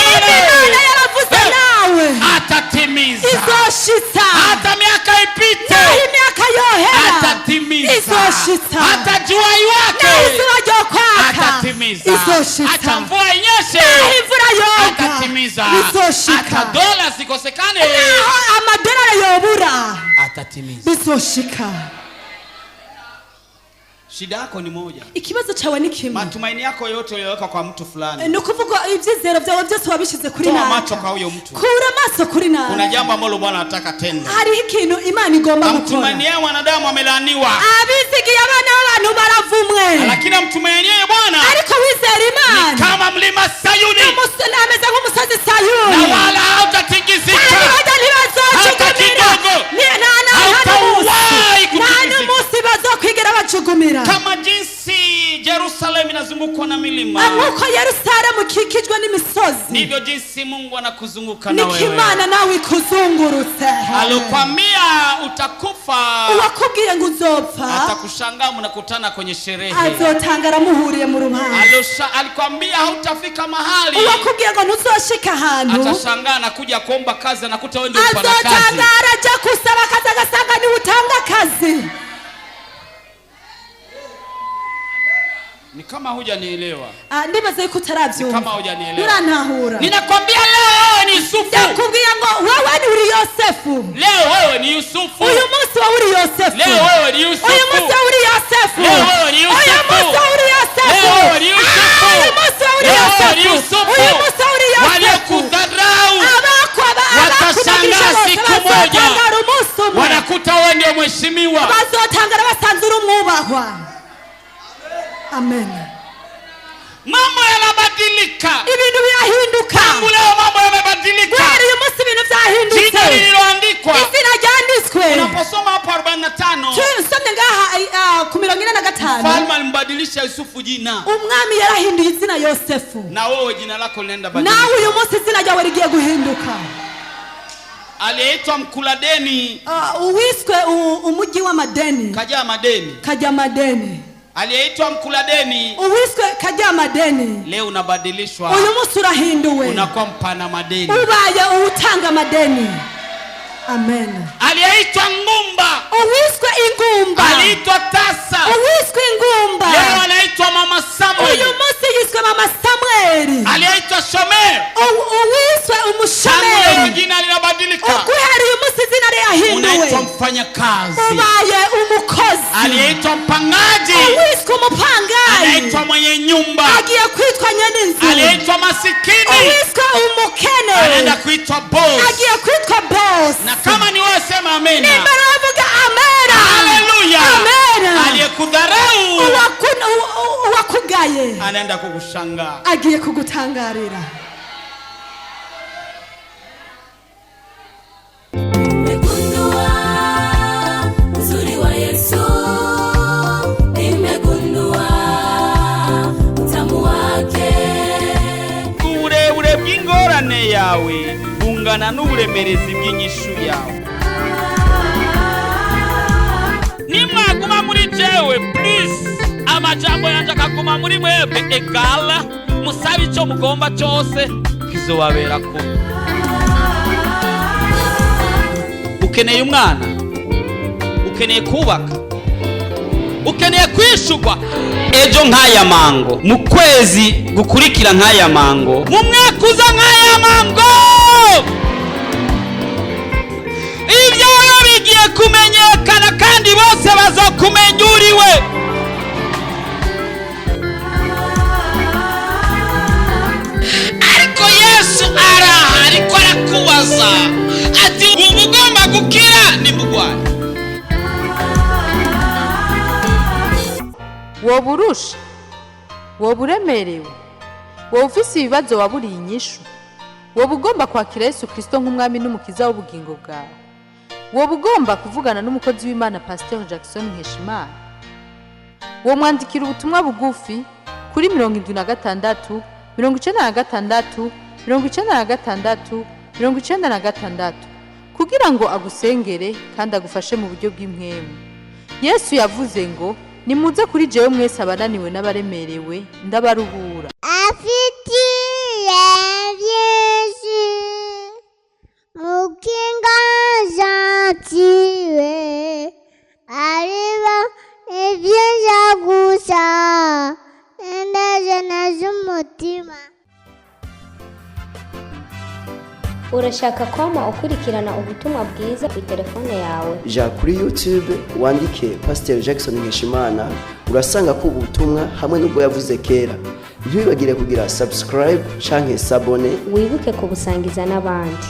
atatimiza, hata miaka ipite atatimiza, hata jua iwake atatimiza, hata mvua inyeshe atatimiza, hata dola zikosekane amadolari yobura atatimiza. Shida yako ni moja. Ikibazo chawe ni kimwe. Matumaini yako yote uliyoweka kwa mtu fulani. Nukuvuga ivyizero vyawe byose wabishize kuri nani. nani. Toa macho kwa huyo mtu. Kura maso kuri nani. Kuna jambo ambalo Bwana anataka tenda. Hari ikintu Imana igomba gukora. Mtumainie wanadamu amelaaniwa. Abisigiye abana b'abantu baravumwe. Lakini mtumainie Bwana. Ariko wizera Imana. Ni kama mlima Sayuni. Ameza nk'umusozi Sayuni. Na wala hautatingizika. Hata kidogo. Kama jinsi Yerusalemu inazungukwa na milima, nkuko Yerusalemu ikikijwe n'imisozi, ndivyo jinsi Mungu anakuzunguka na wewe. Nikimana nawe ikuzungurutse. Alikwambia utakufa, uwakubwiye ngo uzopfa, atakushangaa mnakutana kwenye sherehe, azotangara muhuriye mu ruhande. Alikwambia hautafika mahali, uwakubwiye ngo ntuzoshika ahantu, atashangaa anakuja kuomba kazi, anakuta wewe ndio upana kazi, azotangara aje kusaba kazi agasanga ni utanga kazi. Ni kama hujanielewa. Ndibaze yuko utaravyumva. Kama hujanielewa. Urantahura. Ninakwambia leo ni Yusufu. Ndakubwiye ngo wewe ni uri Yosefu. Leo wewe ni Yusufu. Uyu munsi wa uri Yosefu. Leo wewe ni Yusufu. Uyu munsi wa uri Yosefu. Leo wewe ni Yusufu. Uyu munsi wa uri Yosefu. Leo wewe ni Yusufu. Uyu munsi wa uri Yosefu. Uyu munsi wa uri Yosefu. Waliokudharau watashangaa siku moja, wanakuta wewe ndio mheshimiwa. Bazotangara basanze uri umwubahwa. Amen. Mambo yanabadilika. Ibintu birahinduka. Tangu leo mambo yamebadilika. Kwani uyu munsi ibintu vyahindutse. Jina lililoandikwa. Izina ryanditswe. Unaposoma hapo 45. Tusomye ngaha ku 45. Mfalme alimbadilisha Yusufu jina. Umwami yarahinduye izina Yosefu. Na wewe jina lako linaenda badilika. Na uyu munsi izina ryawe rigiye guhinduka. Aliyeitwa Mkuladeni. Uwiswe umuji wa madeni. Kaja madeni. Kaja madeni. Aliyeitwa Mkuladeni, uwiswe kaja madeni, leo unabadilishwa. uyu munsi urahinduwe, unakuwa mpana madeni, ubaye utanga madeni. Amen. Aliyeitwa Ngumba, uwiswe ingumba. Aliitwa Tasa, uwiswe ingumba. leo anaitwa Mama Samuel. Uyu munsi yiswe Mama Samuel. Aliyeitwa Shomer, uwiswe umushomer. leo jina linabadilika. Ukuhari uyu munsi zina riyahinduwe, unaitwa mfanyakazi, ubaye umukozi. Aliyeitwa mpangaji, uwiswe umupangaji. anaitwa mwenye nyumba, agiye kwitwa nyen'inzu. Aliyeitwa masikini, uwiswe umukene, anaenda kuitwa boss, agiye kwitwa boss. Na kama ni wewe sema amen. Nimeravuga amen. Haleluya. Amen. Aliyekudharau, uwakugaye, anaenda kukushangaa, agiye kugutangarira. Nimegundua bw'ingorane yawe bungana n'uburemerezi bw'inyishu yawe. Nimwaguma muri jewe please, amajambo yanje akaguma muri mwebwe egala, musabe icyo mugomba cyose kizobabera ko. Ukeneye umwana, ukeneye kubaka, ukeneye kwishugwa ejo nk'aya mango, mu kwezi gukurikira nk'aya mango, mu mwaka uza nk'aya mango, ibyawe bigiye kumenyekana kandi bose bazokumenya uriwe. Ariko Yesu araha, ariko arakubaza ati ubu ugomba gukira nimugwane. woba urusha, woba uremerewe, woba ufise ibibazo waburiye inyishu, woba ugomba kwakira Yesu Kristo nk'umwami n'umukiza w'ubugingo bwawe, woba ugomba kuvugana n'umukozi w'Imana Pasteur Jackson Nkeshimana, wo mwandikira ubutumwa bugufi kuri 76 96 96 96 kugira ngo agusengere kandi agufashe mu buryo bw'impwemu. Yesu yavuze ngo nimuze kuri jewe mwese abananiwe n'abaremerewe ndabaruhura. Afitiye Yesu mukinga zatiwe ariba ibyiza gusa endeze z'umutima. Urashaka kwama ukurikirana ubutumwa bwiza ku telefone yawe? Ja kuri YouTube wandike Pasteur Jackson Nkeshimana, urasanga ko ubutumwa hamwe n'ubwo yavuze kera. Ntibibagire kugira subscribe canke sabone, wibuke kubusangiza n'abandi.